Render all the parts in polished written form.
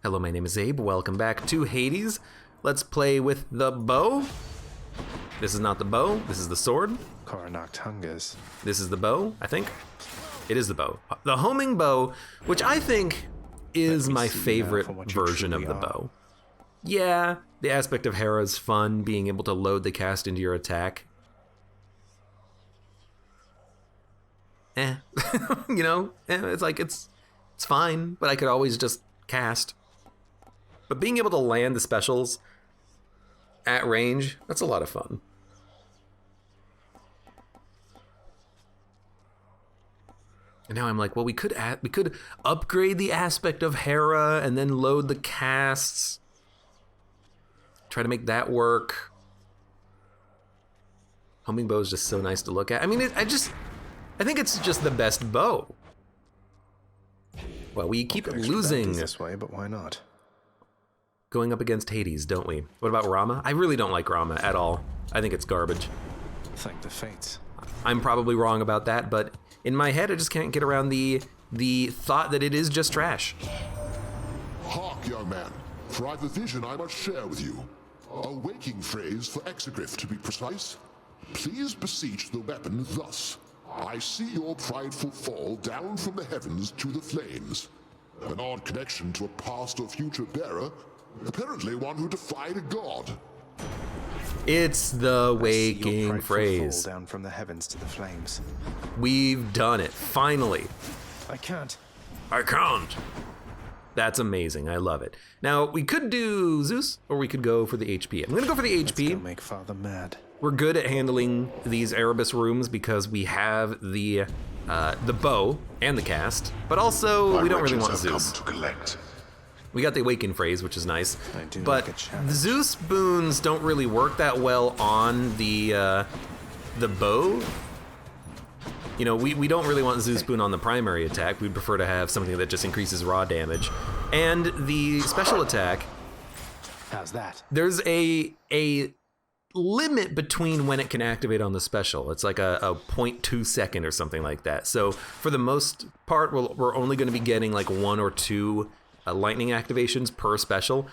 Hello, my name is Abe. Welcome back to Hades. Let's play with the bow. This is not the bow. This is the sword. Coronach hungers. This is the bow, I think. It is the bow. The homing bow, which I think is my favorite version of the bow. Yeah, the aspect of Hera is fun, being able to load the cast into your attack. You know, it's like, it's fine, but I could always just cast. But being able to land the specials at range, that's a lot of fun. And now I'm like, well, we could upgrade the aspect of Hera and then load the casts. Try to make that work. Homing bow is just so nice to look at. I mean, I think it's just the best bow. Well, we keep losing this way, but why not? Going up against Hades, don't we? What about Rama? I really don't like Rama at all. I think it's garbage. Thank the fates. I'm probably wrong about that, but in my head, I just can't get around the thought that it is just trash. Hark, young man, for I've a vision I must share with you. A waking phrase for exegriff, to be precise. Please beseech the weapon thus. I see your prideful fall down from the heavens to the flames. An odd connection to a past or future bearer. Apparently one who defied a god. It's the waking phrase. Fall down from the heavens to the flames. We've done it, finally. I can't. That's amazing, I love it. Now, we could do Zeus, or we could go for the HP. I'm gonna go for the HP. Let's go make Father mad. We're good at handling these Erebus rooms because we have the bow and the cast, but also we don't really want Zeus. We got the awaken phrase, which is nice, but the Zeus boons don't really work that well on the bow. You know, we don't really want Zeus boon on the primary attack. We'd prefer to have something that just increases raw damage. And the special attack. How's that? There's a limit between when it can activate on the special. It's like a 0.2 second or something like that. So for the most part, we're only going to be getting like 1 or 2 lightning activations per special.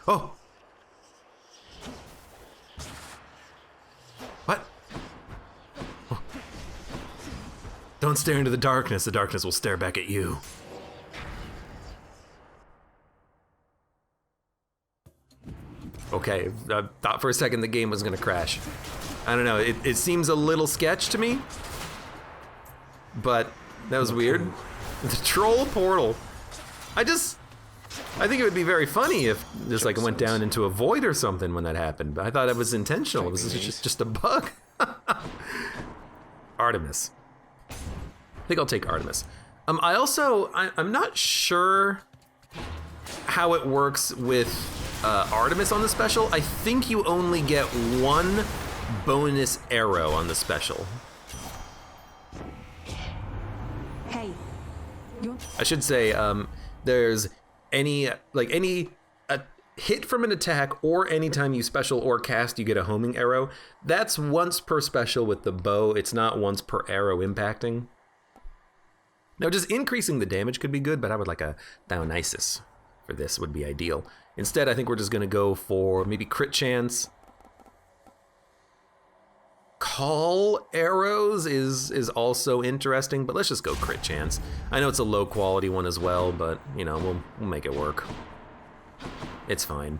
Oh! What? Oh. Don't stare into the darkness will stare back at you. Okay, I thought for a second the game was gonna crash. I don't know, it seems a little sketch to me, but that was weird. The troll portal. I think it would be very funny if just like it went down into a void or something when that happened, but I thought it was intentional. It was just a bug. Artemis. I think I'll take Artemis. I'm not sure how it works with Artemis on the special. I think you only get 1 bonus arrow on the special. Hey. I should say, there's any hit from an attack or anytime you special or cast, you get a homing arrow. That's once per special with the bow. It's not once per arrow impacting. Now, just increasing the damage could be good, but I would like a Dionysus for this would be ideal. Instead, I think we're just gonna go for maybe crit chance. Call arrows is also interesting, but let's just go crit chance. I know it's a low quality one as well, but you know, we'll make it work. It's fine.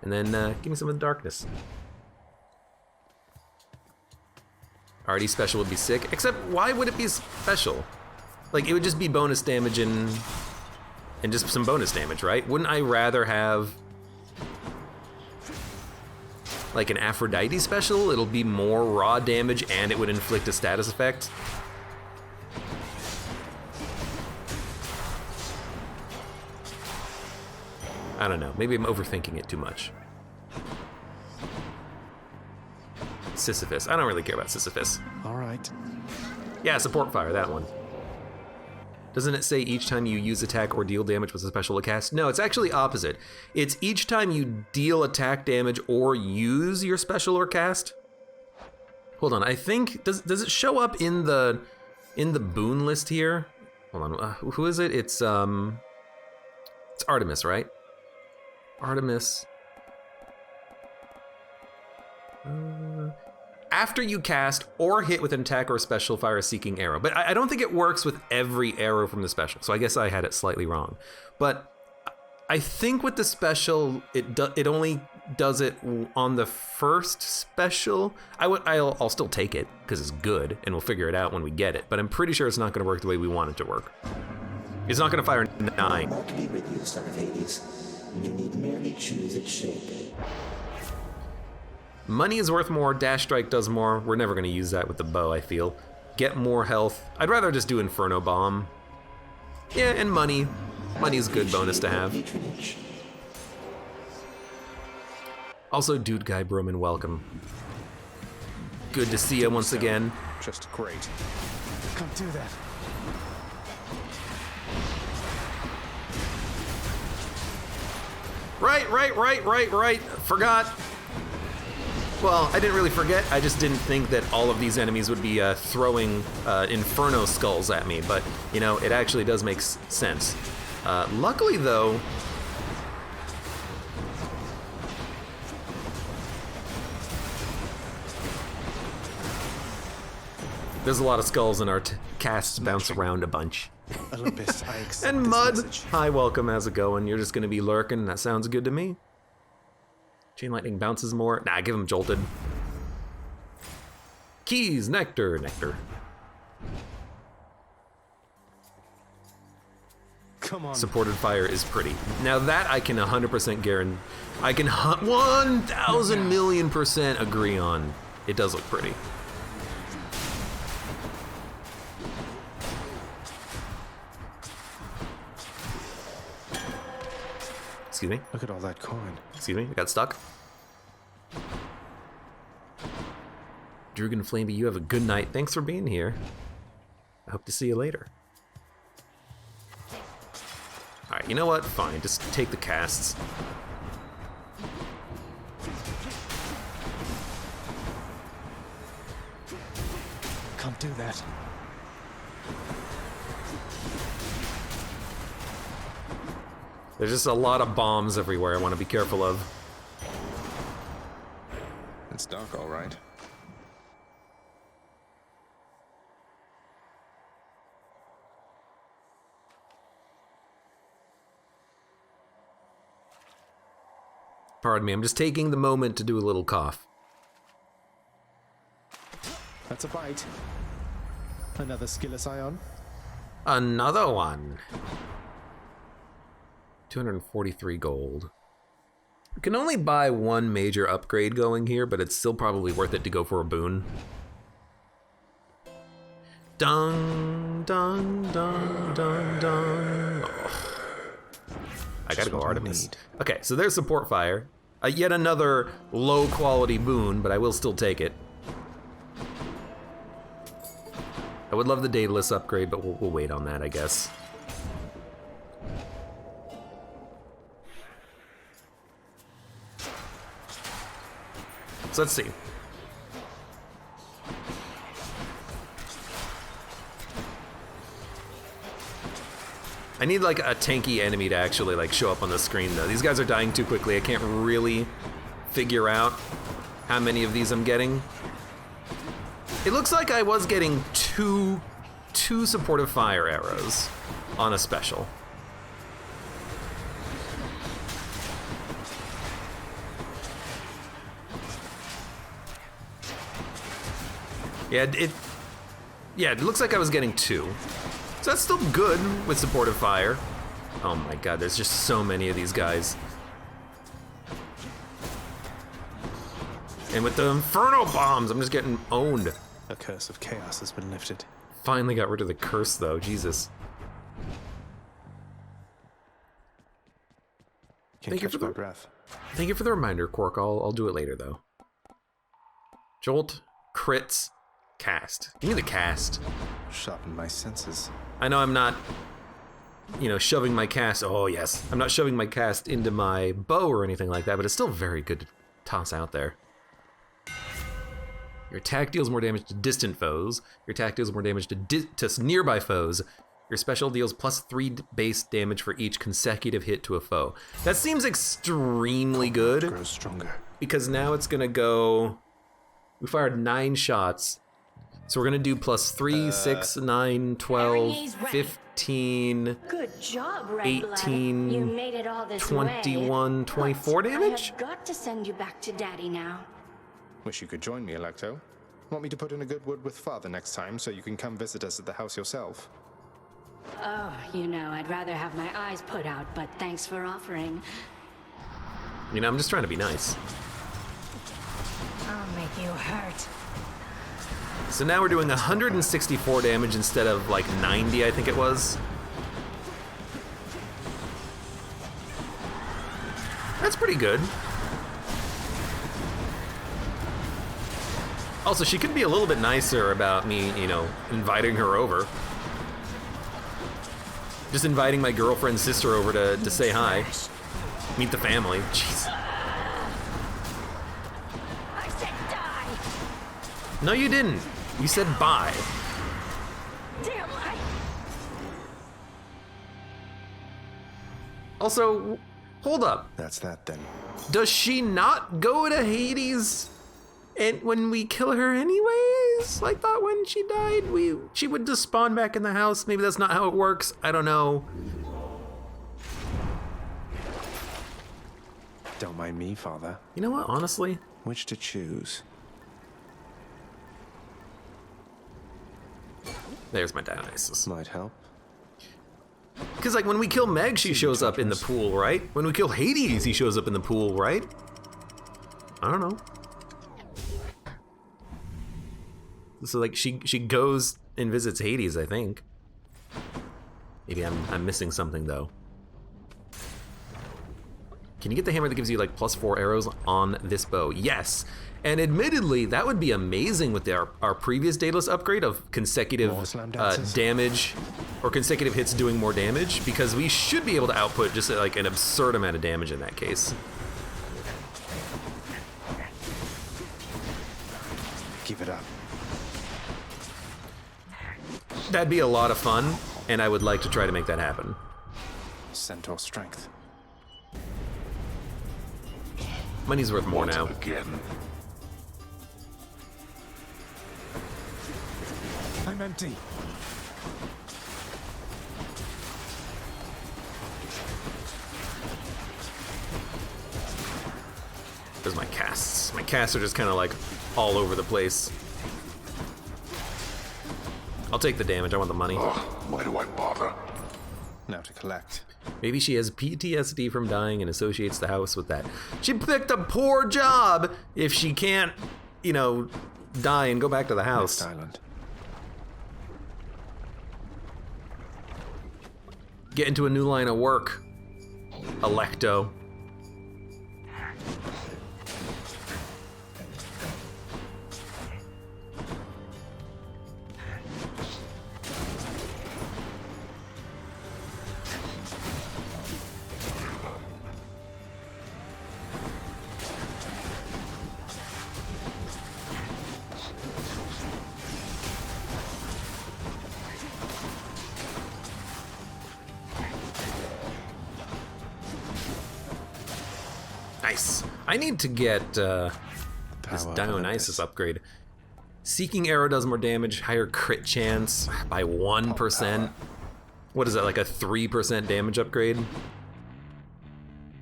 And then give me some of the darkness. Already special would be sick, except why would it be special? Like it would just be bonus damage and just some bonus damage, right? Wouldn't I rather have like an Aphrodite special? It'll be more raw damage and it would inflict a status effect. I don't know, maybe I'm overthinking it too much. Sisyphus, I don't really care about Sisyphus. All right. Yeah, support fire, that one. Doesn't it say each time you use attack or deal damage with a special to cast? No, it's actually opposite. It's each time you deal attack damage or use your special or cast. Hold on, I think, does it show up in the boon list here? Hold on, who is it? It's Artemis, right? Artemis. After you cast or hit with an attack or a special, fire a seeking arrow. But I don't think it works with every arrow from the special, so I guess I had it slightly wrong. But I think with the special, it only does it on the first special. I'll still take it because it's good, and we'll figure it out when we get it. But I'm pretty sure it's not going to work the way we want it to work. It's not going to fire 9. Not to be reduced out of Hades. You need merely choose its shape. Money is worth more, dash strike does more. We're never going to use that with the bow, I feel. Get more health. I'd rather just do Inferno Bomb. Yeah, and money. Money's a good bonus to have. Also, Dude Guy Broman, welcome. Good to see you once again. Just great. Can't do that. Right. Forgot. Well, I didn't really forget. I just didn't think that all of these enemies would be throwing Inferno Skulls at me. But, you know, it actually does make sense. Luckily, though... There's a lot of skulls and our casts bounce around a bunch. Olympus, I accept And this Mud! message. Hi, welcome, how's it going? You're just gonna be lurking, that sounds good to me. Chain Lightning bounces more. Nah, give him Jolted. Keys, Nectar. Come on. Supported fire is pretty. Now that I can 100% guarantee, I can 1,000 million % agree on. It does look pretty. Excuse me? Look at all that coin. Excuse me? I got stuck. Drugan Flamey, you have a good night. Thanks for being here. I hope to see you later. Alright, you know what? Fine, just take the casts. Can't do that. There's just a lot of bombs everywhere I want to be careful of. It's dark, all right. Pardon me, I'm just taking the moment to do a little cough. That's a bite. Another skillless ion. Another one. 243 gold. You can only buy one major upgrade going here, but it's still probably worth it to go for a boon. Dun, dun, dun, dun, dun. Oh. I gotta go Artemis. Okay, so there's support fire. Yet another low quality boon, but I will still take it. I would love the Daedalus upgrade, but we'll wait on that, I guess. So let's see. I need like a tanky enemy to actually like show up on the screen though. These guys are dying too quickly. I can't really figure out how many of these I'm getting. It looks like I was getting two supportive fire arrows on a special. Yeah, it looks like I was getting 2. So that's still good with supportive fire. Oh my god, there's just so many of these guys. And with the Inferno Bombs, I'm just getting owned. The curse of chaos has been lifted. Finally got rid of the curse though, Jesus. Can't catch my breath. Thank you for the reminder, Quark. I'll do it later though. Jolt, crits, cast. Give me the cast. Sharpen my senses. I know I'm not, you know, shoving my cast. Oh yes, I'm not shoving my cast into my bow or anything like that, but it's still very good to toss out there. Your attack deals more damage to distant foes. Your attack deals more damage to nearby foes. Your special deals +3 base damage for each consecutive hit to a foe. That seems extremely good. Grows stronger. Because now it's gonna go. We fired 9 shots. So we're gonna do +3, 6, 9, 12, 15, Good job, Red 18, Blood. You made it all this 21, way. 24 But damage? I have got to send you back to Daddy now. Wish you could join me, Electo. Want me to put in a good word with Father next time so you can come visit us at the house yourself? Oh, you know, I'd rather have my eyes put out, but thanks for offering. You know, I'm just trying to be nice. I'll make you hurt. So now we're doing 164 damage instead of like 90, I think it was. That's pretty good. Also, she could be a little bit nicer about me, you know, inviting her over. Just inviting my girlfriend's sister over to say hi. Meet the family. Jeez. I said die! No, you didn't. You said bye. Damn, I... Also, hold up. That's that then. Does she not go to Hades? And when we kill her anyways? I thought when she died, she would just spawn back in the house. Maybe that's not how it works. I don't know. Don't mind me, Father. You know what, honestly? Which to choose? There's my Dionysus. Might help. Because like when we kill Meg, she shows up in the pool, right? When we kill Hades, he shows up in the pool, right? I don't know. So like she goes and visits Hades, I think. Maybe I'm missing something though. Can you get the hammer that gives you like +4 arrows on this bow? Yes. And admittedly, that would be amazing with our previous Daedalus upgrade of consecutive damage or consecutive hits doing more damage, because we should be able to output just like an absurd amount of damage in that case. Keep it up. That'd be a lot of fun, and I would like to try to make that happen. Centaur strength. Money's worth more now. Again. I'm empty. There's my casts. My casts are just kind of like all over the place. I'll take the damage, I want the money. Why do I bother? Now to collect. Maybe she has PTSD from dying and associates the house with that. She picked a poor job if she can't, you know, die and go back to the house. Next island. Get into a new line of work, Electo. Nice. I need to get this Dionysus upgrade. Seeking arrow does more damage, higher crit chance by 1%. What is that, like a 3% damage upgrade?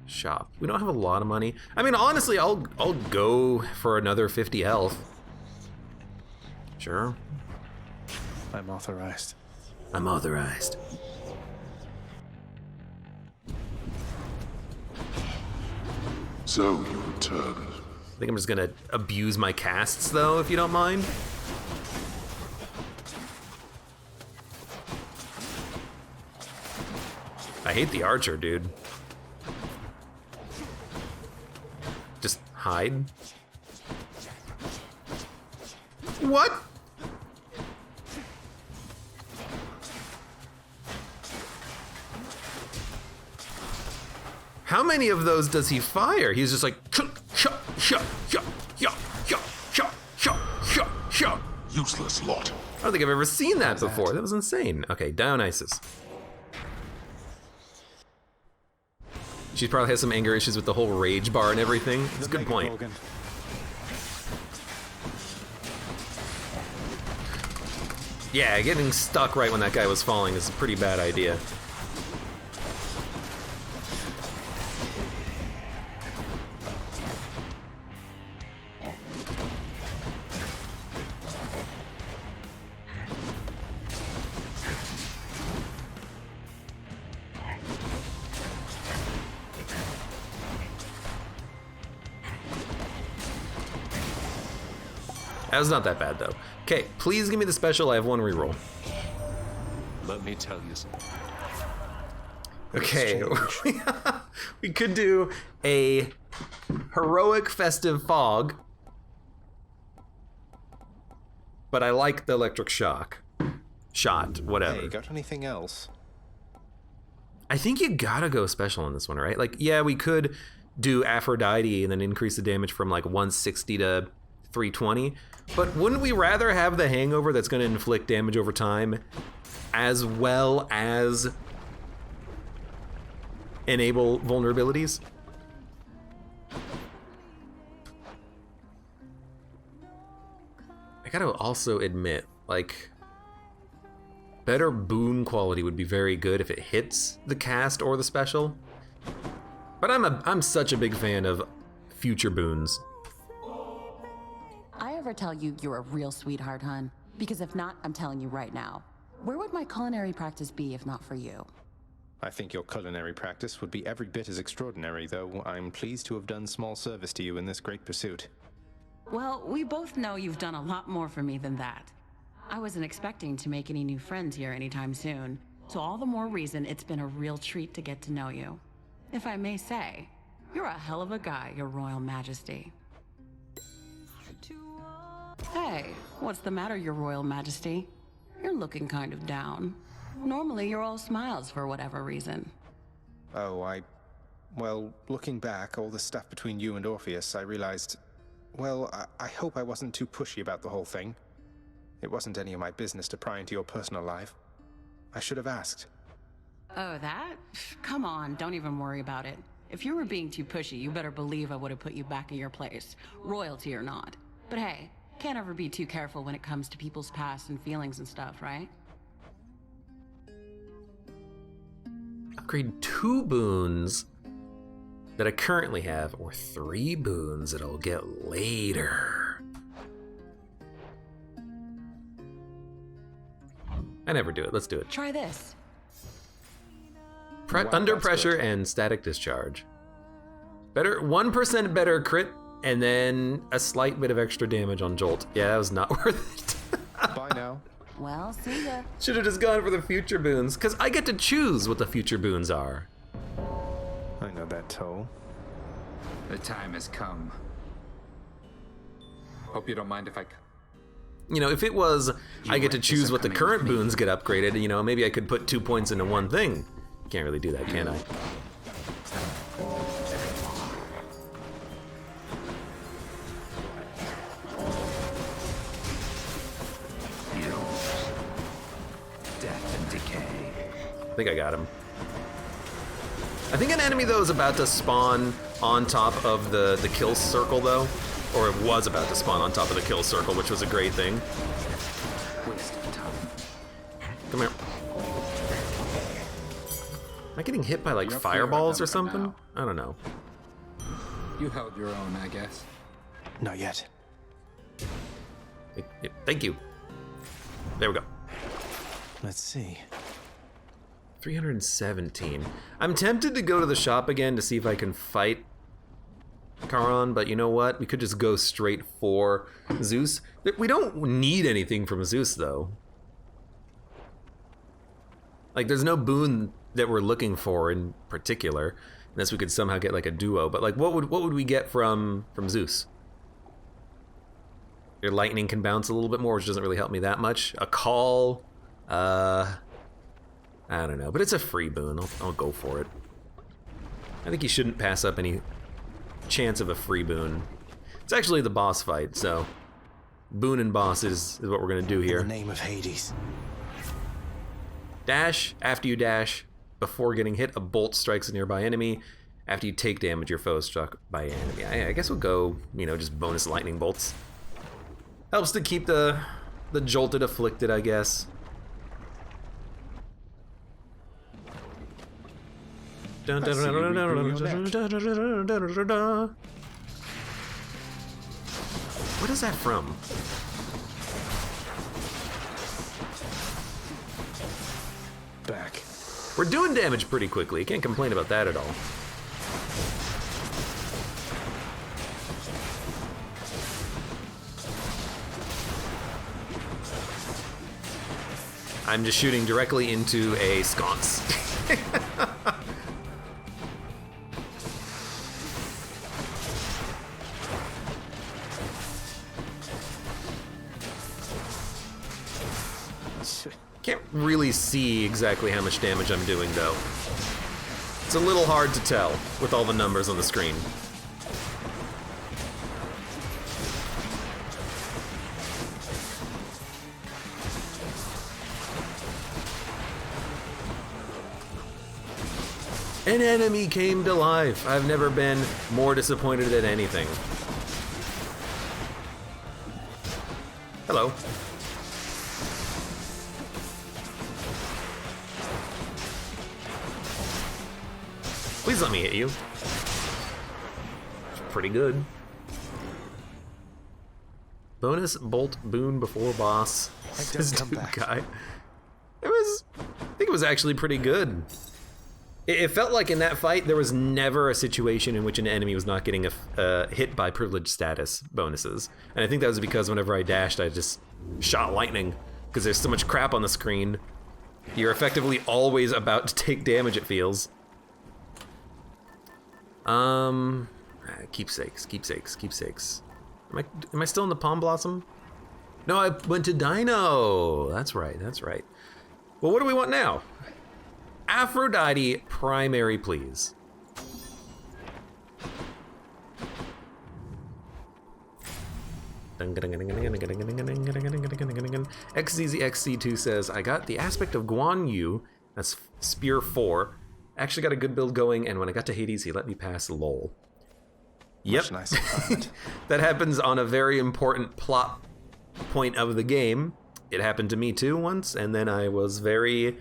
Shop. We don't have a lot of money. I mean, honestly, I'll go for another 50 health. Sure. I'm authorized. I'm authorized. So you returned. I think I'm just gonna abuse my casts though, if you don't mind. I hate the archer, dude. Just hide. What? How many of those does he fire? He's just like, shut. Useless lot. I don't think I've ever seen that before. That was insane. Okay, down Isis. She probably has some anger issues with the whole rage bar and everything. It's a good point. Organ. Yeah, getting stuck right when that guy was falling is a pretty bad idea. That was not that bad, though. Okay, please give me the special. I have one reroll. Let me tell you something. Okay, we could do a heroic festive fog, but I like the electric shock. Shot, whatever. Hey, got anything else? I think you gotta go special on this one, right? Like, yeah, we could do Aphrodite and then increase the damage from like 160 to 320, but wouldn't we rather have the hangover that's going to inflict damage over time as well as enable vulnerabilities? I gotta also admit, like, better boon quality would be very good if it hits the cast or the special, but I'm such a big fan of future boons. I ever tell you you're a real sweetheart, hun? Because if not, I'm telling you right now. Where would my culinary practice be if not for you? I think your culinary practice would be every bit as extraordinary, though I'm pleased to have done small service to you in this great pursuit. Well, we both know you've done a lot more for me than that. I wasn't expecting to make any new friends here anytime soon, so all the more reason it's been a real treat to get to know you. If I may say, you're a hell of a guy, Your Royal Majesty. Hey, what's the matter, Your Royal Majesty? You're looking kind of down. Normally, you're all smiles for whatever reason. Oh, well, looking back, all the stuff between you and Orpheus, I realized, well, I hope I wasn't too pushy about the whole thing. It wasn't any of my business to pry into your personal life. I should have asked. Oh, that? Come on, don't even worry about it. If you were being too pushy, you better believe I would have put you back in your place, royalty or not. But hey, can't ever be too careful when it comes to people's past and feelings and stuff, right? Upgrade 2 boons that I currently have, or 3 boons that I'll get later. I never do it. Let's do it. Try this. Under pressure and static discharge. Better 1% better crit, and then a slight bit of extra damage on Jolt. Yeah, that was not worth it. Bye now. Well, see ya. Should have just gone for the future boons, because I get to choose what the future boons are. I know that toll. The time has come. Hope you don't mind if I... You know, if it was, I get to choose what the current boons get upgraded, you know, maybe I could put 2 points into one thing. Can't really do that, can I? Death and decay. I think I got him. I think an enemy, though, is about to spawn on top of the kill circle, though. Or it was about to spawn on top of the kill circle, which was a great thing. Waste of time. Come here. Am I getting hit by, like, fireballs or something? I don't know. You held your own, I guess. Not yet. Thank you. There we go. Let's see. 317. I'm tempted to go to the shop again to see if I can fight Charon, but you know what? We could just go straight for Zeus. We don't need anything from Zeus, though. Like, there's no boon that we're looking for in particular, unless we could somehow get like a duo. But like, what would we get from Zeus? Your lightning can bounce a little bit more, which doesn't really help me that much. A call, I don't know, but it's a free boon. I'll go for it. I think he shouldn't pass up any chance of a free boon. It's actually the boss fight, so boon and boss is what we're gonna do here. In the name of Hades. Dash. After you dash, before getting hit, a bolt strikes a nearby enemy. After you take damage, your foe is struck by an enemy. I guess we'll go, you know, just bonus lightning bolts. Helps to keep the jolted afflicted, I guess. What is that from? Back. We're doing damage pretty quickly. Can't complain about that at all. I'm just shooting directly into a sconce. Can't really see exactly how much damage I'm doing, though. It's a little hard to tell with all the numbers on the screen. An enemy came to life. I've never been more disappointed at anything. Hello. Please let me hit you. It's pretty good. Bonus bolt boon before boss. Says dude guy. I think it was actually pretty good. It felt like in that fight there was never a situation in which an enemy was not getting hit by privileged status bonuses, and I think that was because whenever I dashed, I just shot lightning because there's so much crap on the screen. You're effectively always about to take damage. It feels. Keepsakes. Am I still in the Palm Blossom? No, I went to Dino. That's right. Well, what do we want now? Aphrodite primary, please. XZZXC2 says, I got the aspect of Guan Yu, that's Spear 4. Actually got a good build going, and when I got to Hades, he let me pass lol. Yep. Much nicer. That happens on a very important plot point of the game. It happened to me too once, and then I was very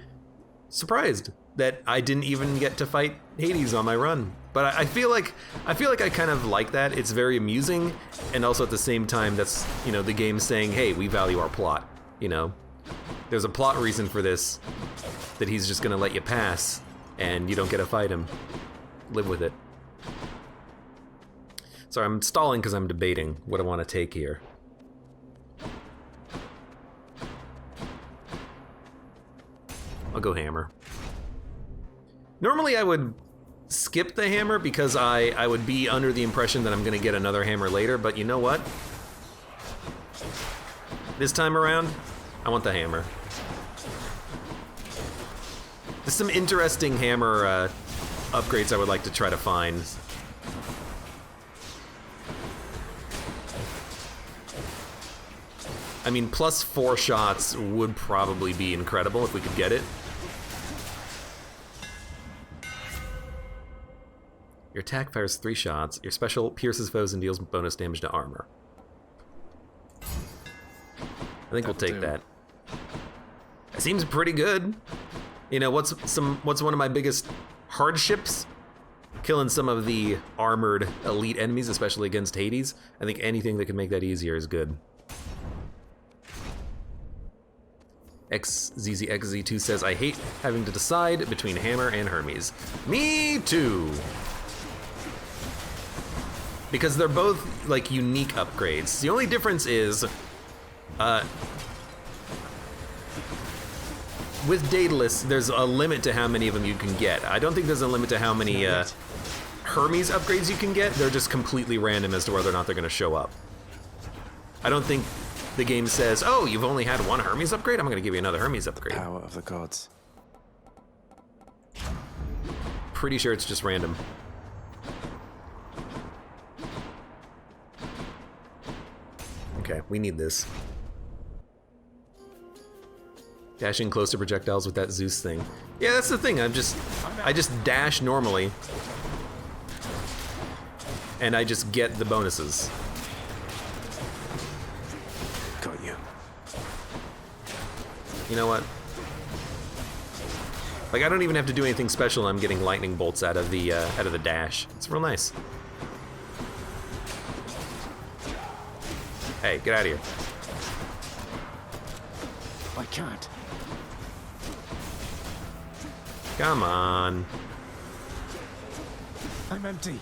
surprised that I didn't even get to fight Hades on my run. But I feel like I kind of like that. It's very amusing, and also at the same time, that's, you know, the game saying, hey, we value our plot. You know, there's a plot reason for this, that he's just gonna let you pass, and you don't get to fight him. Live with it. Sorry, I'm stalling because I'm debating what I want to take here. I'll go hammer. Normally I would skip the hammer because I would be under the impression that I'm gonna get another hammer later, but you know what? This time around, I want the hammer. There's some interesting hammer upgrades I would like to try to find. I mean, plus 4 shots would probably be incredible if we could get it. Your attack fires 3 shots. Your special pierces foes and deals bonus damage to armor. I think we'll take that. It seems pretty good. You know, what's one of my biggest hardships? Killing some of the armored elite enemies, especially against Hades. I think anything that can make that easier is good. XZZXZ2 says, I hate having to decide between Hammer and Hermes. Me too! Because they're both, like, unique upgrades. The only difference is, with Daedalus, there's a limit to how many of them you can get. I don't think there's a limit to how many Hermes upgrades you can get. They're just completely random as to whether or not they're going to show up. I don't think the game says, oh, you've only had 1 Hermes upgrade? I'm going to give you another Hermes upgrade. Power of the gods. Pretty sure it's just random. Okay, we need this. Dashing close to projectiles with that Zeus thing. Yeah, that's the thing. I just dash normally, and I just get the bonuses. Got you. You know what? Like, I don't even have to do anything special. I'm getting lightning bolts out of the dash. It's real nice. Hey, get out of here. I can't. Come on. I'm empty.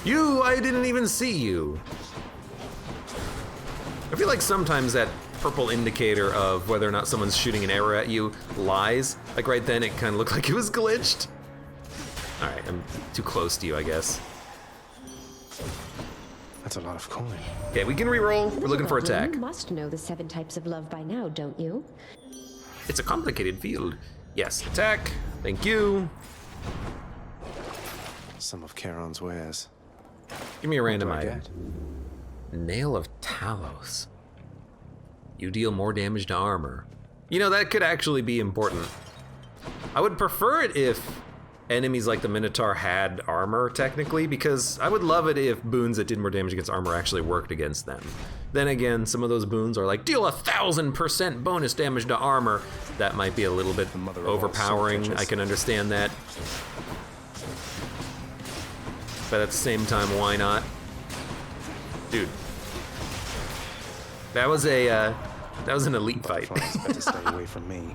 I didn't even see you. I feel like sometimes that purple indicator of whether or not someone's shooting an arrow at you lies. Like right then, it kind of looked like it was glitched. All right, I'm too close to you, I guess. That's a lot of coin. Okay, we can reroll. We're looking for attack. You must know the 7 types of love by now, don't you? It's a complicated field. Yes, attack. Thank you. Some of Charon's wares. Give me a random What do I item. get? Nail of Talos. You deal more damage to armor. You know, that could actually be important. I would prefer it if enemies like the Minotaur had armor, technically, because I would love it if boons that did more damage against armor actually worked against them. Then again, some of those boons are like, deal 1,000% bonus damage to armor. That might be a little bit overpowering. I can understand that. But at the same time, why not? Dude. That was an elite fight. Better stay away from me.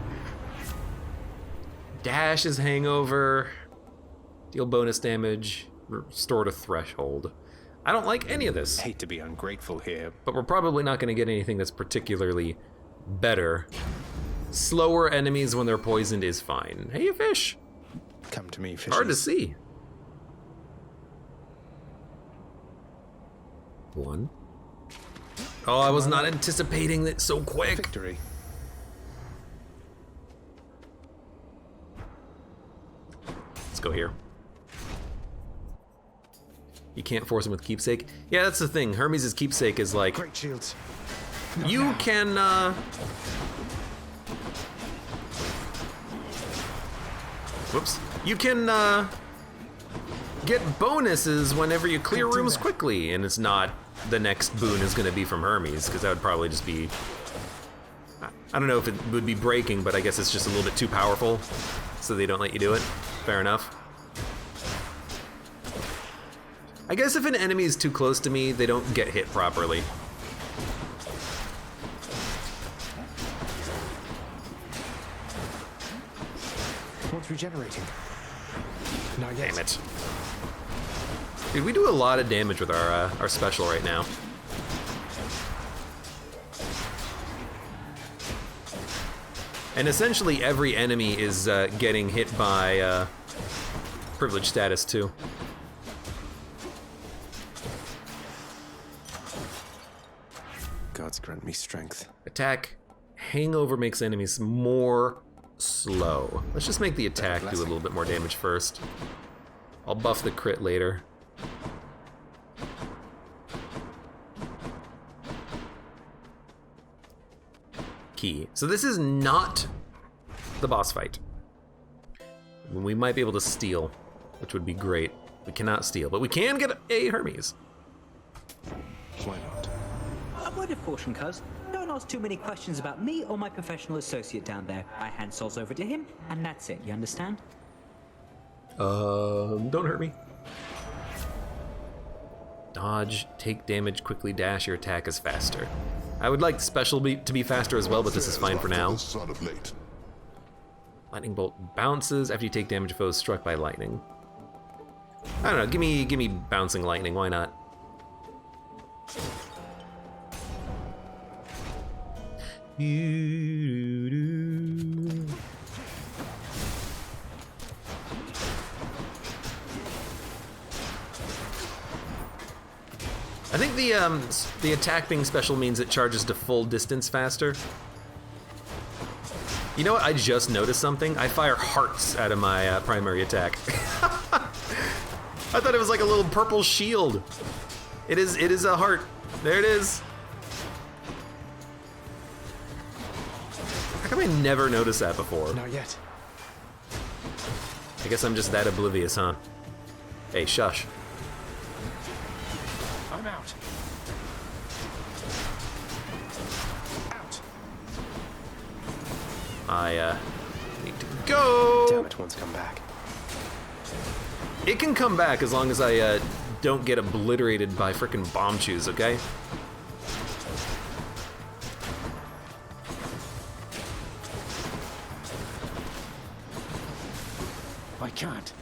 Dash is hangover. Deal bonus damage. Restore to threshold. I don't like any of this. Hate to be ungrateful here. But we're probably not going to get anything that's particularly better. Slower enemies when they're poisoned is fine. Hey, you fish. Come to me, fishes. Hard to see. 1. Oh, I was not anticipating it so quick. Victory. Let's go here. You can't force him with keepsake. Yeah, that's the thing. Hermes' keepsake is like, Great shields. you can whoops. You can get bonuses whenever you clear Can't do rooms that. quickly, and it's not the next boon is going to be from Hermes, because that would probably just be, I don't know if it would be breaking, but I guess it's just a little bit too powerful, so they don't let you do it. Fair enough. I guess if an enemy is too close to me, they don't get hit properly. One's regenerating. Not yet. Damn it. Dude, we do a lot of damage with our special right now. And essentially every enemy is getting hit by privilege status too. Gods grant me strength. Attack. Hangover makes enemies more slow. Let's just make the attack do a little bit more damage first. I'll buff the crit later. Key. So this is not the boss fight. We might be able to steal, which would be great. We cannot steal, but we can get a Hermes. Why not? A word of caution, cuz. Don't ask too many questions about me or my professional associate down there. I hand souls over to him, and that's it, you understand? Don't hurt me. Dodge, take damage, quickly dash, your attack is faster. I would like special to be faster as well, but this is fine for now. Son of late. Lightning bolt bounces after you take damage if foes struck by lightning. I don't know, give me bouncing lightning, why not? I think the attack being special means it charges to full distance faster. You know what? I just noticed something. I fire hearts out of my primary attack. I thought it was like a little purple shield. It is a heart. There it is. How come I never noticed that before? Not yet. I guess I'm just that oblivious, huh? Hey, shush. I'm out. Out. I need to go. Damn it, one's come back. It can come back as long as I don't get obliterated by frickin' bomb chews, okay? I can't.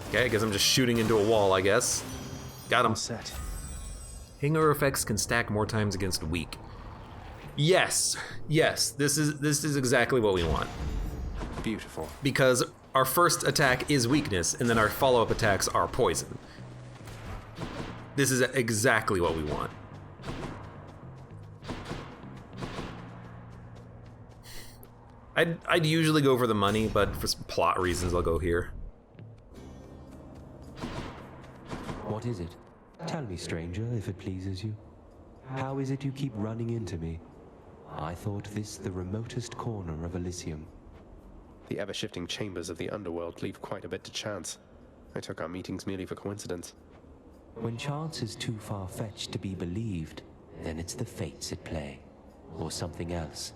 Okay, I guess I'm just shooting into a wall, I guess. Got him. All set. Hangover effects can stack more times against weak. Yes, this is exactly what we want. Beautiful. Because our first attack is weakness, and then our follow-up attacks are poison. This is exactly what we want. I'd usually go for the money, but for some plot reasons, I'll go here. What is it? Tell me, stranger, if it pleases you. How is it you keep running into me? I thought this the remotest corner of Elysium. The ever-shifting chambers of the Underworld leave quite a bit to chance. I took our meetings merely for coincidence. When chance is too far-fetched to be believed, then it's the fates at play, or something else.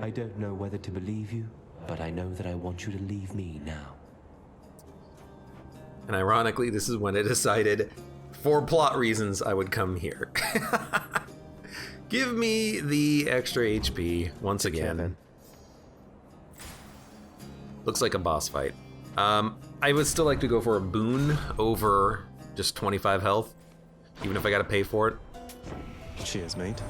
I don't know whether to believe you, but I know that I want you to leave me now. And ironically, this is when I decided, for plot reasons, I would come here. Give me the extra HP once again. Then. Looks like a boss fight. I would still like to go for a boon over just 25 health, even if I gotta pay for it. Cheers, mate.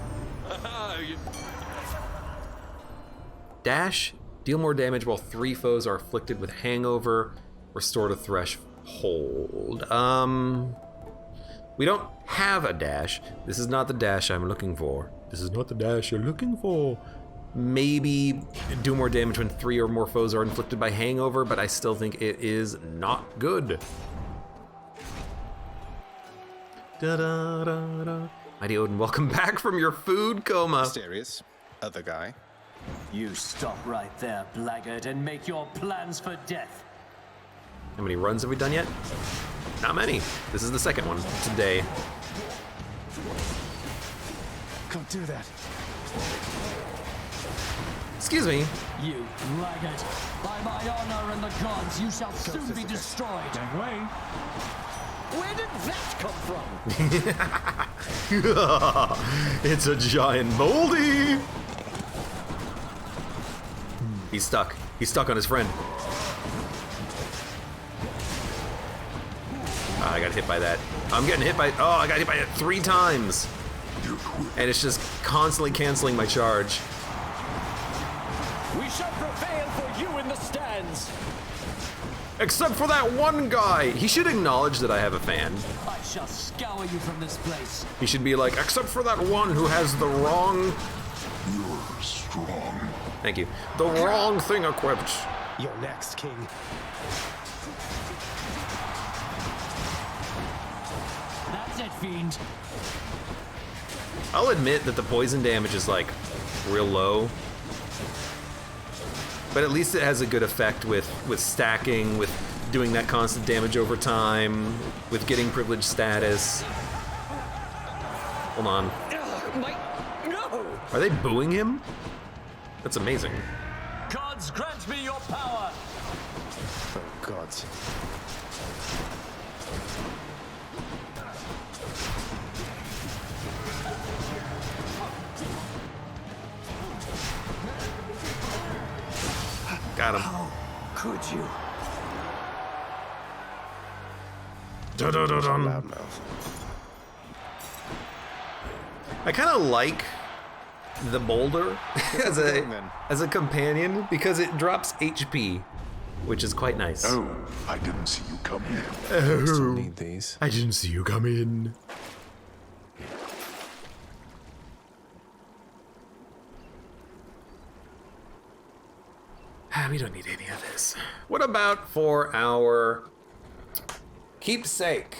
Dash, deal more damage while 3 foes are afflicted with hangover, restore to threshold. We don't have a dash. This is not the dash I'm looking for. This is not the dash you're looking for. Maybe do more damage when 3 or more foes are inflicted by hangover, but I still think it is not good. Da-da-da-da. Mighty Odin, welcome back from your food coma. Mysterious. Other guy. You stop right there, blackguard, and make your plans for death. How many runs have we done yet? Not many. This is the second one today. Can't do that. Excuse me. You blackguard. By my honor and the gods, you shall soon be destroyed. Don't wait. Where did that come from? It's a giant moldy. He's stuck. He's stuck on his friend. I got hit by that. I'm getting hit by... Oh, I got hit by it 3 times. And it's just constantly canceling my charge. We shall prevail for you in the stands. Except for that one guy. He should acknowledge that I have a fan. I shall scour you from this place. He should be like, except for that one who has the wrong... You're strong. Thank you. The wrong thing equipped. You're next, King. That's it, fiend. I'll admit that the poison damage is like real low. But at least it has a good effect with stacking, with doing that constant damage over time, with getting privileged status. Hold on. No! Are they booing him? That's amazing. Gods, grant me your power. Oh, gods. Got him. How could you? Dun-dun-dun-dun. Loudmouth. I kind of like the boulder as a companion because it drops HP, which is quite nice. Oh, I didn't see you come in. I still need these. I didn't see you come in. We don't need any of this. What about for our Keepsake.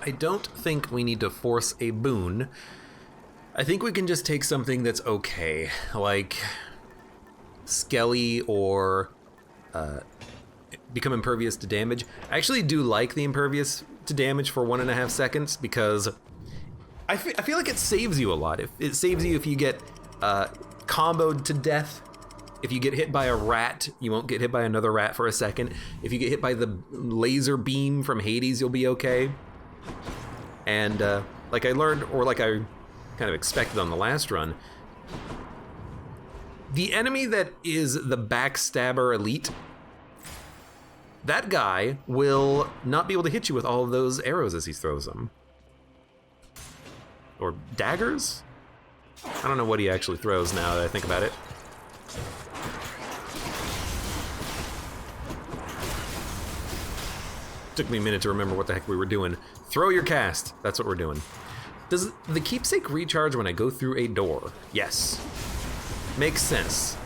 I don't think we need to force a boon. I think we can just take something that's okay, like Skelly or become impervious to damage. I actually do like the impervious to damage for 1.5 seconds because I feel like it saves you a lot. It saves you if you get comboed to death. If you get hit by a rat, you won't get hit by another rat for a second. If you get hit by the laser beam from Hades, you'll be okay. And like I learned, or like I kind of expected on the last run, the enemy that is the backstabber elite, that guy will not be able to hit you with all of those arrows as he throws them. Or daggers? I don't know what he actually throws now that I think about it. Took me a minute to remember what the heck we were doing. Throw your cast. That's what we're doing. Does the keepsake recharge when I go through a door? Yes. Makes sense.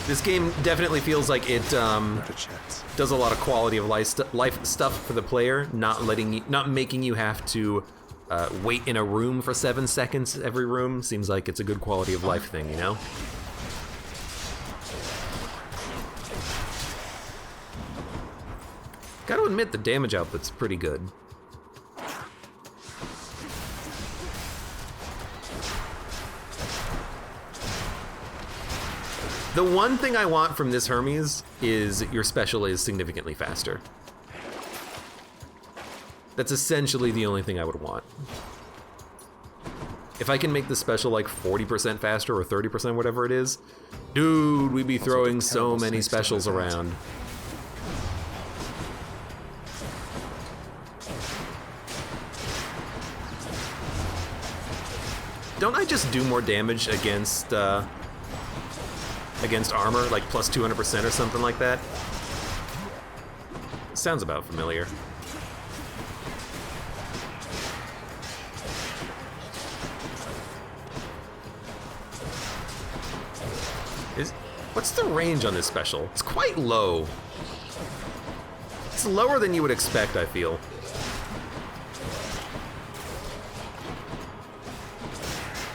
This game definitely feels like it does a lot of quality of life stuff for the player, not making you have to wait in a room for 7 seconds every room. Seems like it's a good quality of life thing, you know? Gotta admit, the damage output's pretty good. The one thing I want from this Hermes is your special is significantly faster. That's essentially the only thing I would want. If I can make the special like 40% faster or 30%, whatever it is, dude, we'd be throwing so many specials around. Don't I just do more damage against armor, like plus 200% or something like that? Sounds about familiar. What's the range on this special? It's quite low. It's lower than you would expect, I feel.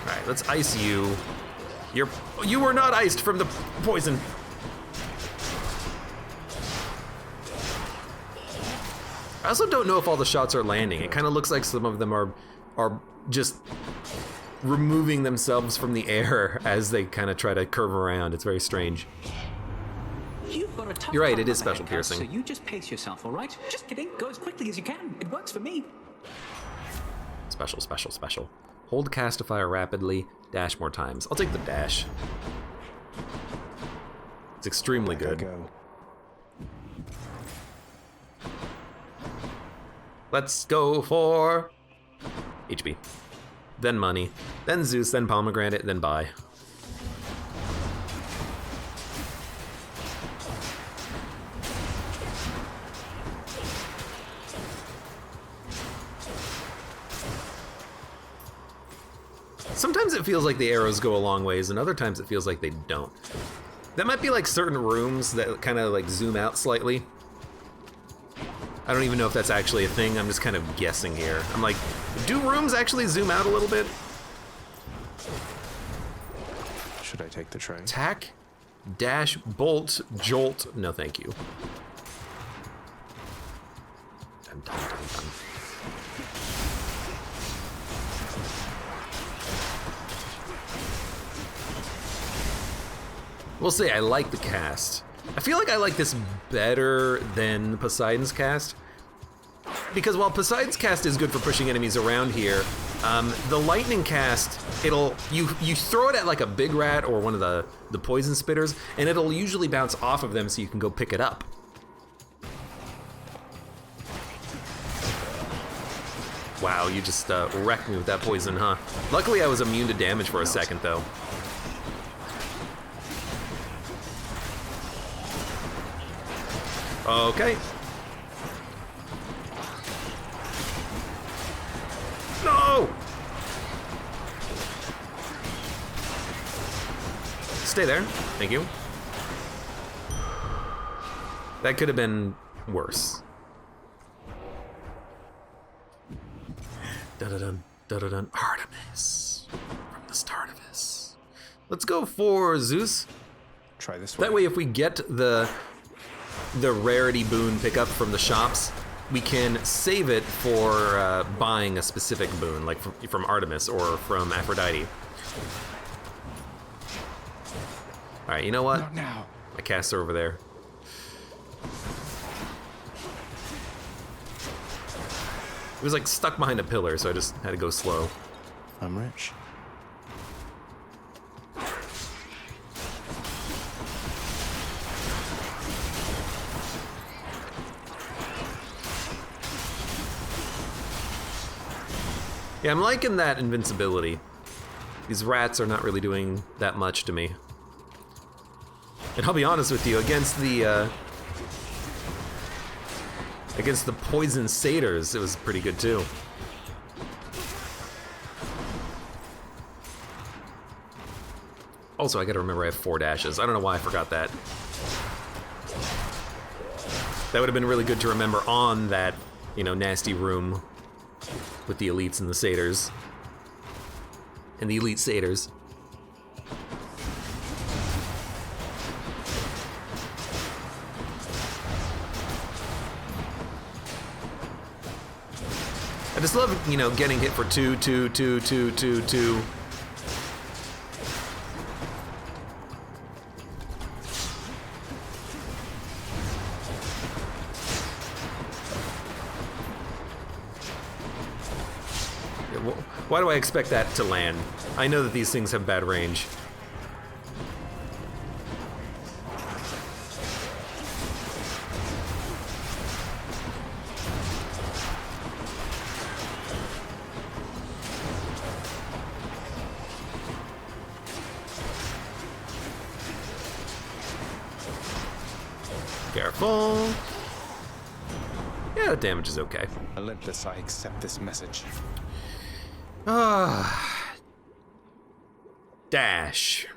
Alright, let's ice you. You were not iced from the poison. I also don't know if all the shots are landing. It kind of looks like some of them are just removing themselves from the air as they kind of try to curve around. It's very strange. You're right, it is special piercing. So you just pace yourself, all right? Just kidding. Go as quickly as you can. It works for me. Special, special, special. Hold Castifier rapidly, dash more times. I'll take the dash. It's extremely good. Let's go for HP. Then money, then Zeus, then pomegranate, then buy. Sometimes it feels like the arrows go a long ways, and other times it feels like they don't. That might be like certain rooms that kind of like zoom out slightly. I don't even know if that's actually a thing. I'm just kind of guessing here. I'm like, do rooms actually zoom out a little bit? Should I take the train? Attack, dash, bolt, jolt. No, thank you. Dun, dun, dun, dun. We'll say I like the cast. I feel like I like this better than Poseidon's cast, because while Poseidon's cast is good for pushing enemies around here, the lightning cast, you throw it at like a big rat or one of the poison spitters, and it'll usually bounce off of them so you can go pick it up. Wow, you just wrecked me with that poison, huh? Luckily I was immune to damage for a second though. Okay. No! Stay there. Thank you. That could have been worse. Da-da-dun, da-da-dun. Artemis from the start of this. Let's go for Zeus. Try this way. That way, if we get the rarity boon pickup from the shops, we can save it for buying a specific boon, like from Artemis or from Aphrodite. All right, you know what? Not now. My casts are over there. It was like stuck behind a pillar, so I just had to go slow. I'm rich. Yeah, I'm liking that invincibility. These rats are not really doing that much to me. And I'll be honest with you, against the poison satyrs, it was pretty good too. Also, I gotta remember I have 4 dashes. I don't know why I forgot that. That would have been really good to remember on that, you know, nasty room with the elites and the satyrs. And the elite satyrs. I just love, you know, getting hit for 2, 2, 2, 2, 2, 2. Why do I expect that to land? I know that these things have bad range. Careful. Yeah, the damage is okay. Olympus, I accept this message. Dash.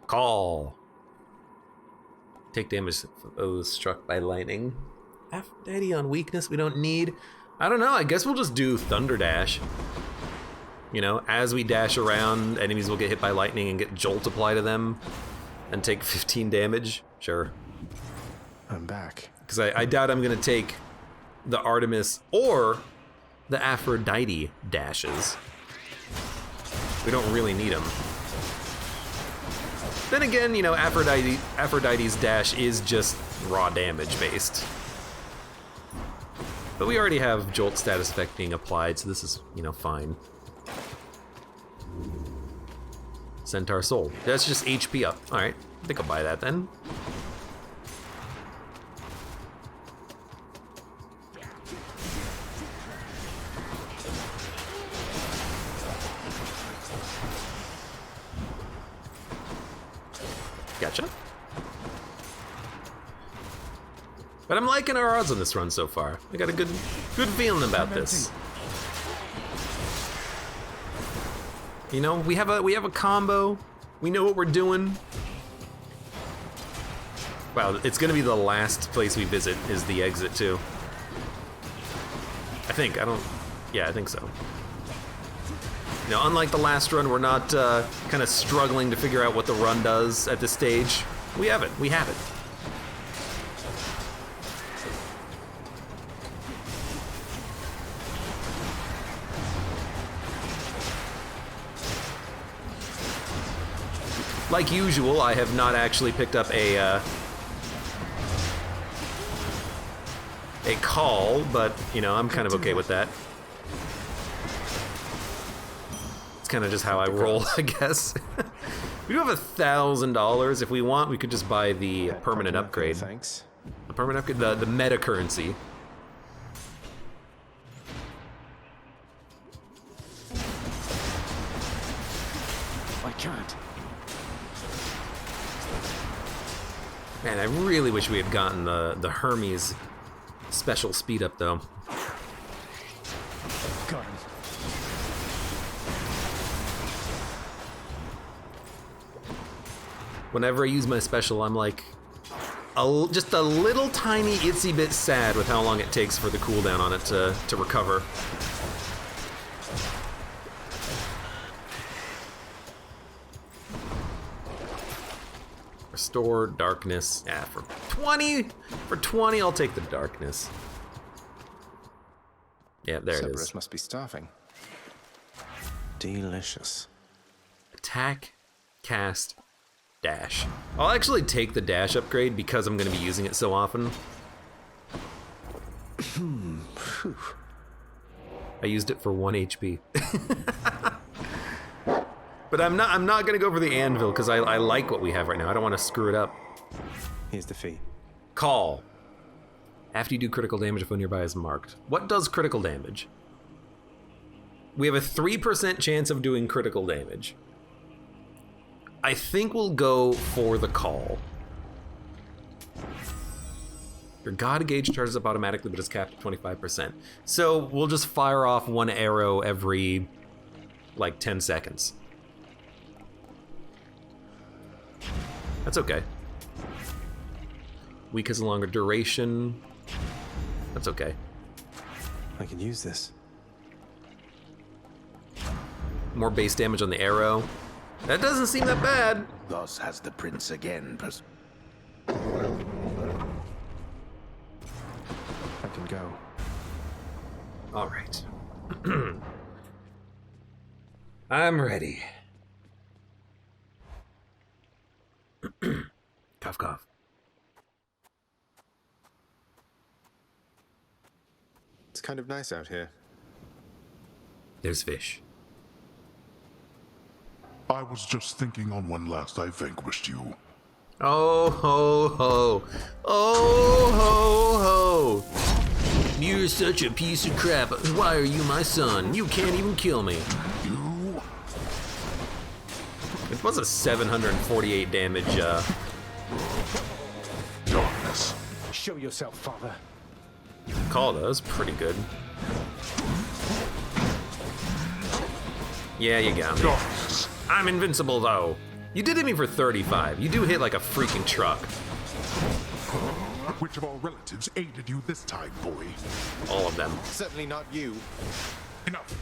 Call. Take damage from those struck by lightning. Aphrodite on weakness we don't need. I don't know, I guess we'll just do Thunder Dash. You know, as we dash around, enemies will get hit by lightning and get Jolt applied to them and take 15 damage. Sure. I'm back. Because I doubt I'm gonna take the Artemis or the Aphrodite dashes. We don't really need them. Then again, you know, Aphrodite's dash is just raw damage based. But we already have Jolt status effect being applied, so this is, you know, fine. Centaur Soul. That's just HP up. Alright, I think I'll buy that then. Gotcha. But I'm liking our odds on this run so far. I got a good feeling about this. You know, we have a combo. We know what we're doing. Wow, it's gonna be the last place we visit is the exit too. I think. Yeah, I think so. You know, unlike the last run, we're not kind of struggling to figure out what the run does at this stage. We have it. We have it. Like usual, I have not actually picked up a call, but, you know, I'm kind of okay with that. It's kind of just how I roll, I guess. We do have $1,000. If we want, we could just buy the permanent upgrade. Thanks. The permanent upgrade, the meta currency. I can't. Man, I really wish we had gotten the Hermes special speed up though. Got him. Whenever I use my special, I'm like just a little tiny itsy bit sad with how long it takes for the cooldown on it to recover. Restore darkness. Yeah, for 20, I'll take the darkness. Yeah, there it is. Zagreus must be starving. Delicious. Attack, cast, dash. I'll actually take the dash upgrade because I'm going to be using it so often. I used it for 1 HP. But I'm not going to go for the anvil because I like what we have right now. I don't want to screw it up. Here's Defy. Call. After you do critical damage if one nearby is marked. What does critical damage? We have a 3% chance of doing critical damage. I think we'll go for the call. Your god gauge charges up automatically, but is capped at 25%. So we'll just fire off 1 arrow every, like, 10 seconds. That's okay. Weak has a longer duration. That's okay. I can use this. More base damage on the arrow. That doesn't seem that bad. Thus has the prince again. I can go. All right. I'm ready. Cough, cough. It's kind of nice out here. There's fish. I was just thinking on when last I vanquished you. Oh ho ho. Oh ho ho. You're such a piece of crap. Why are you my son? You can't even kill me. You? It was a 748 damage, Darkness. Show yourself, father. call. That was pretty good. Yeah, you got me. Darkness. I'm invincible, though. You did hit me for 35. You do hit like a freaking truck. Which of our relatives aided you this time, boy? All of them. Certainly not you. Enough.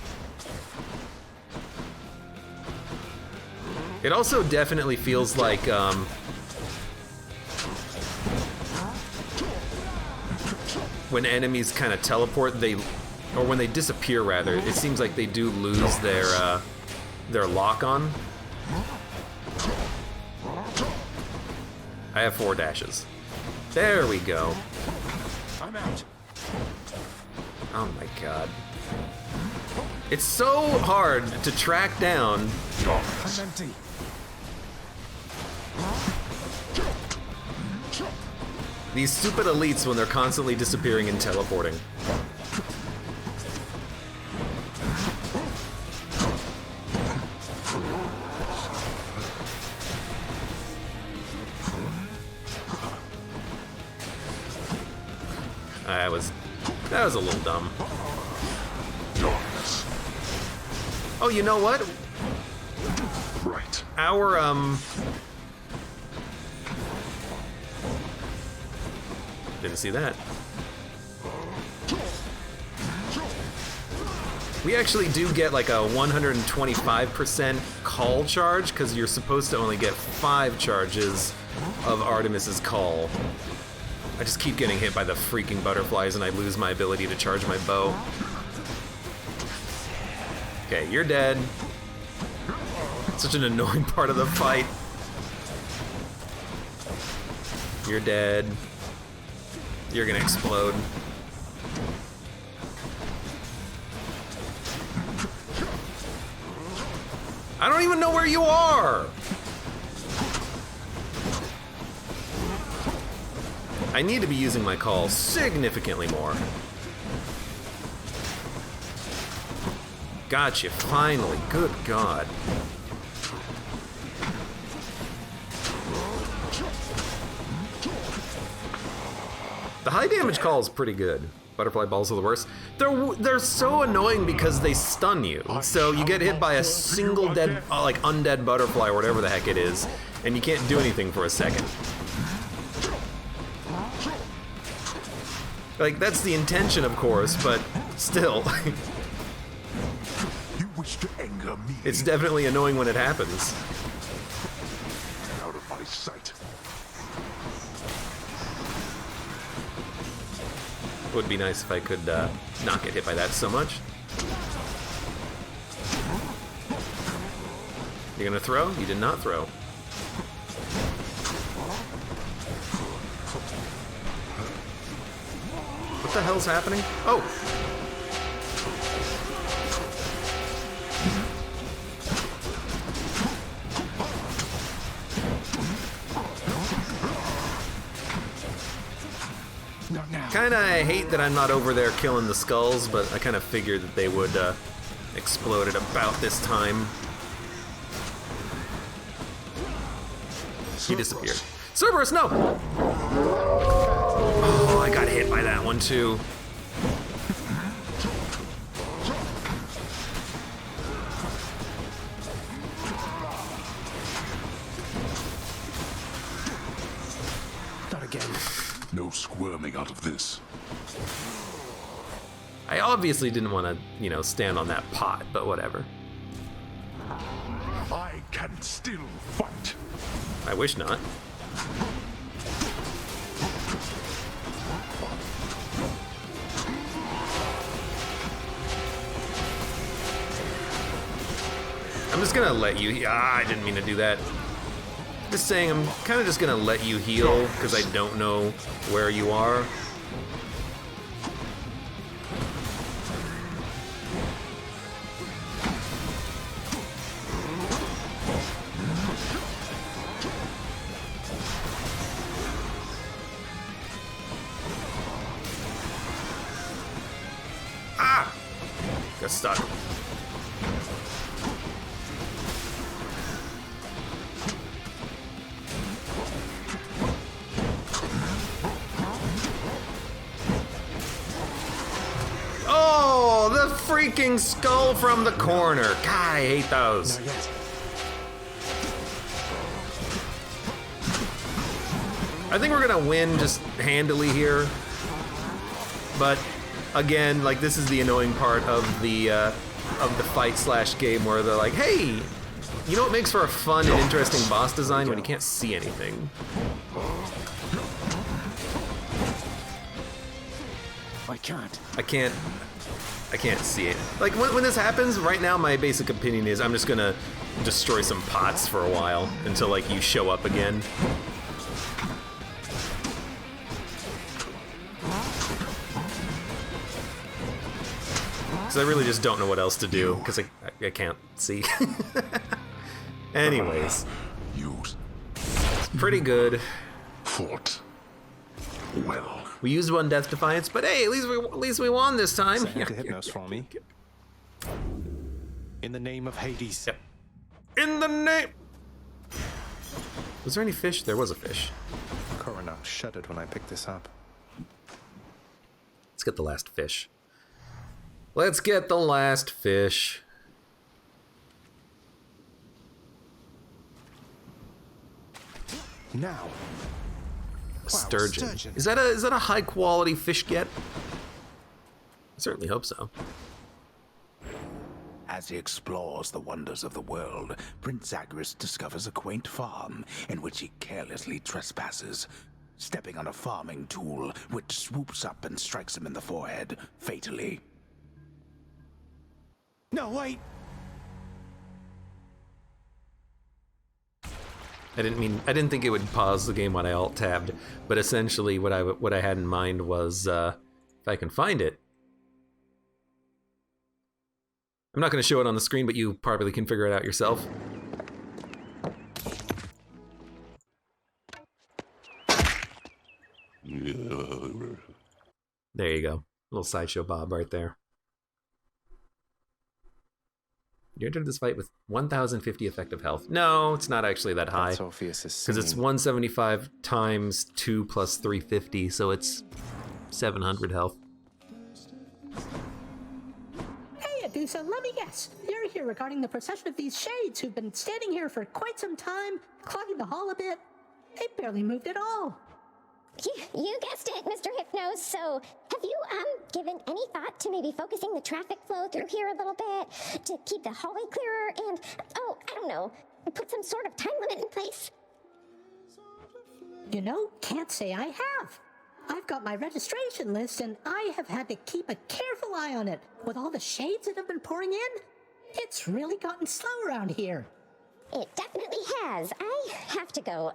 It also definitely feels like, when enemies kind of teleport, or when they disappear rather, it seems like they do lose their lock-on. I have 4 dashes. There we go. I'm out. Oh my god. It's so hard to track down. I'm empty. These stupid elites when they're constantly disappearing and teleporting. That was a little dumb. Oh, you know what? Right. Our, didn't see that. We actually do get like a 125% call charge, because you're supposed to only get 5 charges of Artemis's call. I just keep getting hit by the freaking butterflies and I lose my ability to charge my bow. Okay, you're dead. Such an annoying part of the fight. You're dead. You're gonna explode. I don't even know where you are! I need to be using my call significantly more. Gotcha, finally. Good God. The high damage call is pretty good. Butterfly balls are the worst. They're so annoying because they stun you. So you get hit by a single dead, like undead butterfly or whatever the heck it is, and you can't do anything for a second. Like, that's the intention, of course, but still. You wish to anger me? It's definitely annoying when it happens. Out of my sight. Would be nice if I could not get hit by that so much. You gonna throw? You did not throw. What the hell's happening? Oh! Kinda hate that I'm not over there killing the skulls, but I kind of figured that they would explode at about this time. He disappeared. Cerberus, no! Oh, I got hit by that one too. Not again. No squirming out of this. I obviously didn't want to, you know, stand on that pot, but whatever. I can still fight. I wish not. I'm just gonna let you. I didn't mean to do that. Just saying, I'm kind of just gonna let you heal because I don't know where you are. Ah! Got stuck. Oh, the freaking skull from the corner. God, I hate those. I think we're gonna win just handily here. But again, like, this is the annoying part of the fight slash game where they're like, hey, you know what makes for a fun and interesting boss design? When you can't see anything. I can't see it. Like, when this happens, right now my basic opinion is I'm just gonna destroy some pots for a while until, like, you show up again. Because I really just don't know what else to do, because I can't see. Anyways. It's pretty good. Fought well. We used one Death Defiance, but hey, at least we won this time. Say to Hypnos for me. In the name of Hades. Yep. In the name. Was there any fish? There was a fish. Corona shuddered when I picked this up. Let's get the last fish. Let's get the last fish. Now. Sturgeon. Is that a high quality fish get? I certainly hope so. As he explores the wonders of the world, Prince Zagreus discovers a quaint farm in which he carelessly trespasses, stepping on a farming tool which swoops up and strikes him in the forehead, fatally. No, wait! I didn't think it would pause the game when I alt-tabbed, but essentially what I had in mind was, if I can find it. I'm not going to show it on the screen, but you probably can figure it out yourself. There you go. Little Sideshow Bob right there. You entered this fight with 1,050 effective health. No, it's not actually that high. Because it's 175 times 2 plus 350, so it's 700 health. Hey, Adusa, let me guess. You're here regarding the procession of these shades who've been standing here for quite some time, clogging the hall a bit. They barely moved at all. You guessed it, Mr. Hypnos. So, have you, given any thought to maybe focusing the traffic flow through here a little bit to keep the hallway clearer and, oh, I don't know, put some sort of time limit in place? You know, can't say I have. I've got my registration list, and I have had to keep a careful eye on it. With all the shades that have been pouring in, it's really gotten slow around here. It definitely has. I have to go.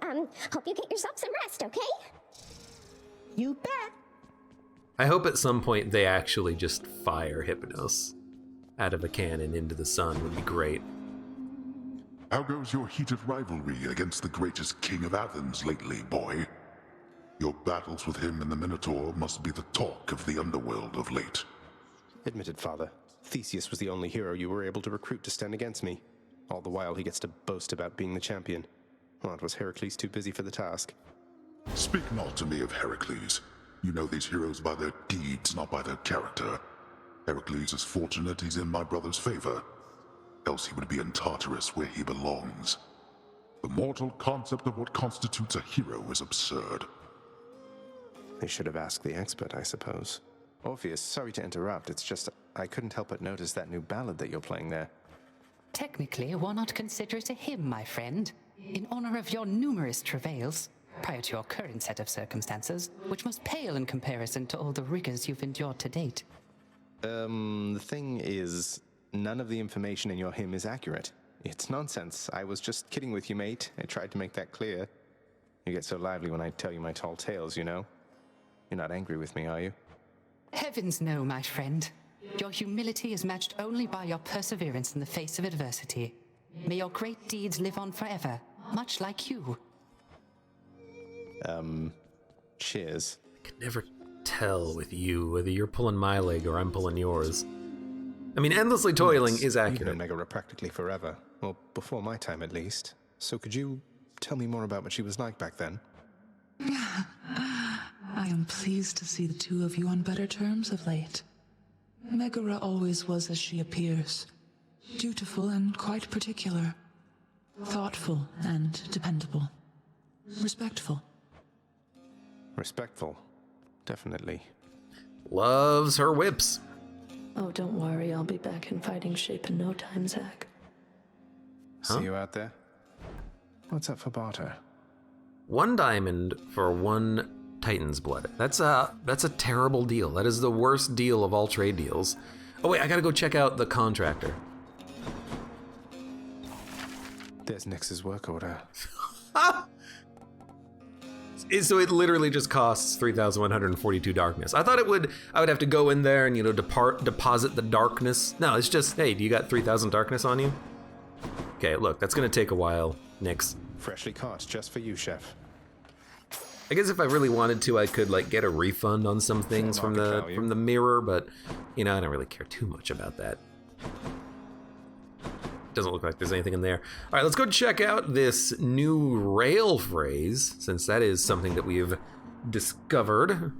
Hope you get yourself some rest, okay? You bet. I hope at some point they actually just fire Hypnos out of a cannon into the sun. Would be great. How goes your heated rivalry against the greatest king of Athens lately, boy? Your battles with him and the Minotaur must be the talk of the Underworld of late. Admitted, Father. Theseus was the only hero you were able to recruit to stand against me. All the while he gets to boast about being the champion. Well, was Heracles too busy for the task? Speak not to me of Heracles. You know these heroes by their deeds, not by their character. Heracles is fortunate he's in my brother's favor. Else he would be in Tartarus where he belongs. The mortal concept of what constitutes a hero is absurd. They should have asked the expert, I suppose. Orpheus, sorry to interrupt, it's just I couldn't help but notice that new ballad that you're playing there. Technically, why not consider it a hymn, my friend? In honor of your numerous travails, prior to your current set of circumstances, which must pale in comparison to all the rigors you've endured to date. The thing is, none of the information in your hymn is accurate. It's nonsense. I was just kidding with you, mate. I tried to make that clear. You get so lively when I tell you my tall tales, you know? You're not angry with me, are you? Heavens no, my friend. Your humility is matched only by your perseverance in the face of adversity. May your great deeds live on forever, much like you. Cheers. I can never tell with you whether you're pulling my leg or I'm pulling yours. I mean, endlessly toiling is accurate. You've known Megara practically forever. Well, before my time at least. So could you tell me more about what she was like back then? I am pleased to see the two of you on better terms of late. Megara always was as she appears. Dutiful and quite particular. Thoughtful and dependable. Respectful. Respectful. Definitely. Loves her whips. Oh, don't worry, I'll be back in fighting shape in no time, Zach. Huh? See you out there? What's up for barter? 1 diamond for 1 Titan's blood. That's a terrible deal. That is the worst deal of all trade deals. Oh wait, I gotta go check out the contractor. There's Nyx's work order. So it literally just costs 3,142 darkness. I thought I would have to go in there and, you know, deposit the darkness. No, it's just, hey, do you got 3,000 darkness on you? Okay, look, that's gonna take a while, Nyx. Freshly caught, just for you, chef. I guess if I really wanted to, I could like get a refund on some things from the mirror, but you know, I don't really care too much about that. Doesn't look like there's anything in there. All right, let's go check out this new rail phrase, since that is something that we've discovered.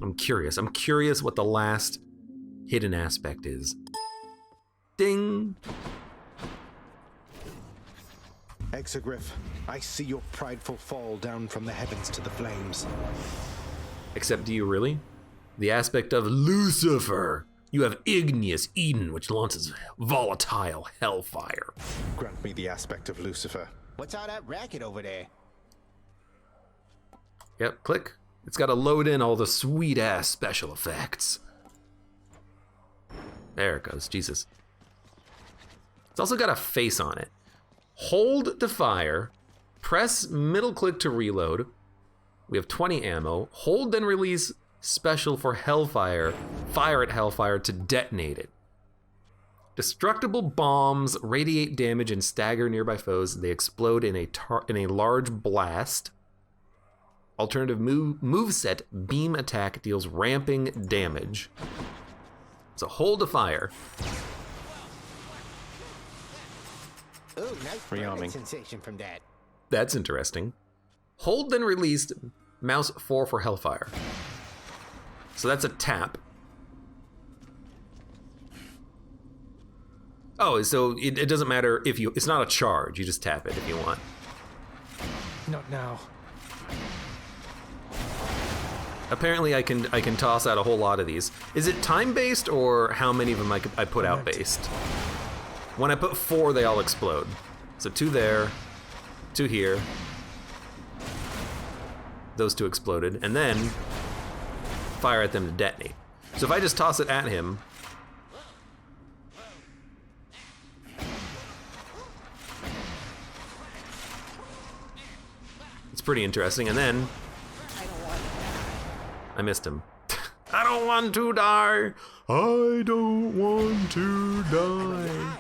I'm curious what the last hidden aspect is. Ding! Exegriff, I see your prideful fall down from the heavens to the flames. Except, do you really? The aspect of Lucifer. You have igneous Eden, which launches volatile hellfire. Grant me the aspect of Lucifer. What's all that racket over there? Yep, click. It's got to load in all the sweet-ass special effects. There it goes, Jesus. It's also got a face on it. Hold to fire, press middle click to reload. We have 20 ammo. Hold then release special for Hellfire. Fire at Hellfire to detonate it. Destructible bombs radiate damage and stagger nearby foes. They explode in a large blast. Alternative moveset, beam attack deals ramping damage. So hold to fire. Ooh, nice burning sensation from that. That's interesting. Hold then released, mouse 4 for Hellfire. So that's a tap. Oh, so it doesn't matter if you, it's not a charge, you just tap it if you want. Not now. Apparently I can toss out a whole lot of these. Is it time-based or how many of them I put out based? When I put 4, they all explode. So 2 there, 2 here. Those 2 exploded, and then fire at them to detonate. So if I just toss it at him, it's pretty interesting, and then I missed him. I don't want to die. I don't want to die.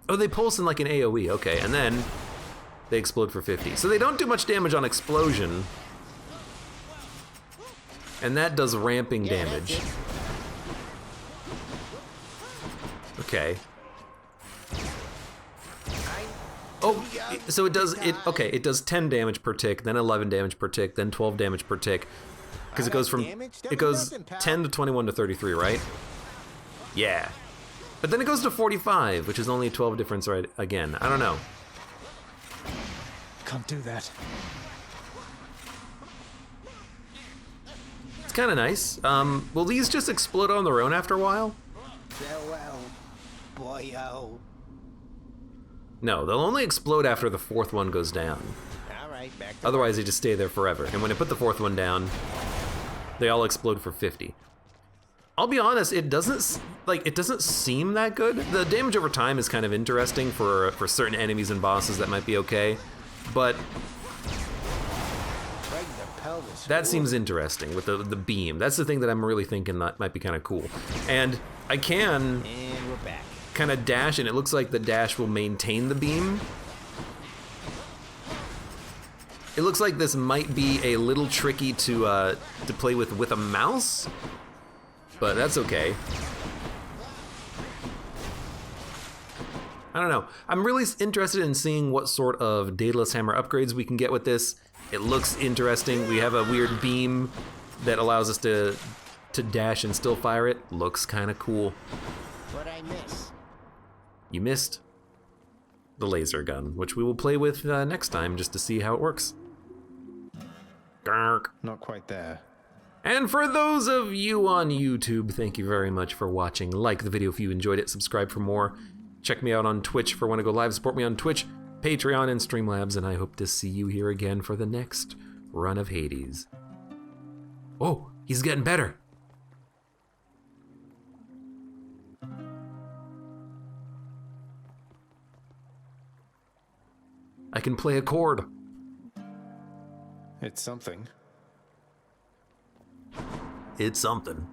Oh, they pulse in like an AoE, okay, and then they explode for 50. So they don't do much damage on explosion, and that does ramping damage. Okay. Oh, so it does, it does 10 damage per tick, then 11 damage per tick, then 12 damage per tick. Because it goes 10 to 21 to 33, right? Yeah. But then it goes to 45, which is only a 12 difference right again. I don't know. Can't do that. It's kind of nice. Will these just explode on their own after a while? Farewell, boyo. No, they'll only explode after the 4th one goes down. All right, back to Otherwise, they just stay there forever. And when I put the 4th one down, they all explode for 50. I'll be honest, it doesn't seem that good. The damage over time is kind of interesting for certain enemies and bosses that might be okay, but that seems interesting with the beam. That's the thing that I'm really thinking that might be kind of cool. And I can kind of dash, and it looks like the dash will maintain the beam. It looks like this might be a little tricky to play with a mouse, but that's okay. I don't know. I'm really interested in seeing what sort of Daedalus Hammer upgrades we can get with this. It looks interesting. We have a weird beam that allows us to dash and still fire it. Looks kind of cool. What'd I miss? You missed the laser gun, which we will play with next time just to see how it works. Gark. Not quite there. And for those of you on YouTube, thank you very much for watching. Like the video if you enjoyed it, subscribe for more. Check me out on Twitch for when I go live. Support me on Twitch, Patreon, and Streamlabs, and I hope to see you here again for the next run of Hades. Oh, he's getting better. I can play a chord. It's something. It's something.